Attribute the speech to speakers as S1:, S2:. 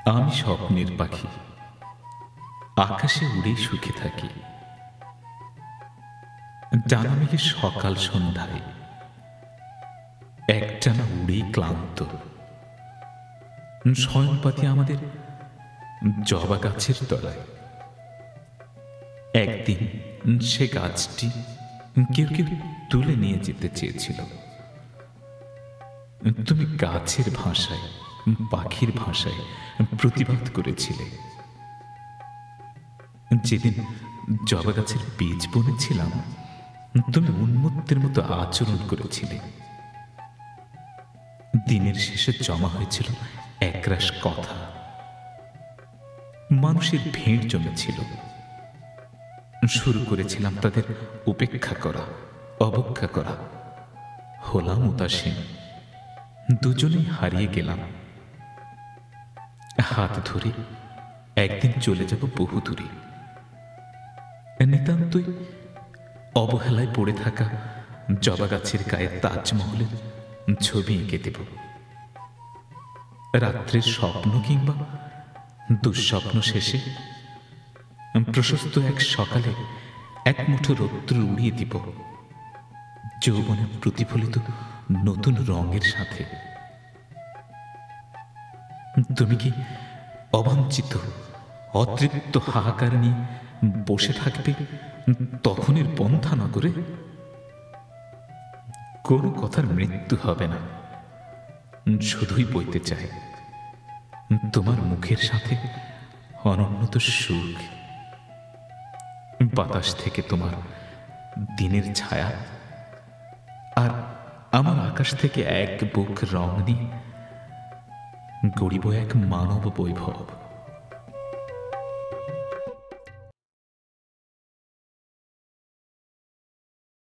S1: আমি স্বপ্নের পাখি, আকাশে উড়ে সুখে থাকি। ডানা মেলে সকাল সন্ধ্যায় একটানা উড়ে ক্লান্ত। শয়নপাতি আমাদের জবা গাছের তলায়। একদিন সে গাছটি কেউ কেউ তুলে নিয়ে যেতে চেয়েছিল। তুমি গাছের ভাষায়, পাখির ভাষায় প্রতিবাদ করেছিলে। যেদিন জবা গাছের বীজ বুনেছিলাম, তুমি উন্মত্তের মতো আচরণ করেছিলে। দিনের শেষে জমা হয়েছিল একরাশ কথা। মানুষের ভিড় জমেছিল। শুরু করেছিলাম তাদের উপেক্ষা করা, অবজ্ঞা করা। হলাম উদাসীন, দুজনেই হারিয়ে গেলাম। হাত ধরে একদিন চলে যাব বহু দূরে। নিতান্তই অবহেলায় পড়ে থাকা জবা গাছের গায়ে তাজমহলের ছবি এঁকে দেব। রাত্রের স্বপ্ন কিংবা দুঃস্বপ্ন শেষে প্রশস্ত এক সকালে এক মুঠো রৌদ্র উড়িয়ে দিব যৌবনে প্রতিফলিত নতুন রঙের সাথে। তুমি কি অবাঞ্ছিত অতৃপ্ত হাহাকার নিয়ে বসে থাকবে তখনের পন্থা নগরে? কোনো কথার মৃত্যু হবে না, শুধুই বইতে চাই তোমার মুখের সাথে অনুন্নত সুখ। বাতাস থেকে তোমার দিনের ছায়া, আর আমার আকাশ থেকে এক বুক রং নিয়ে গড়িব এক মানব বৈভব।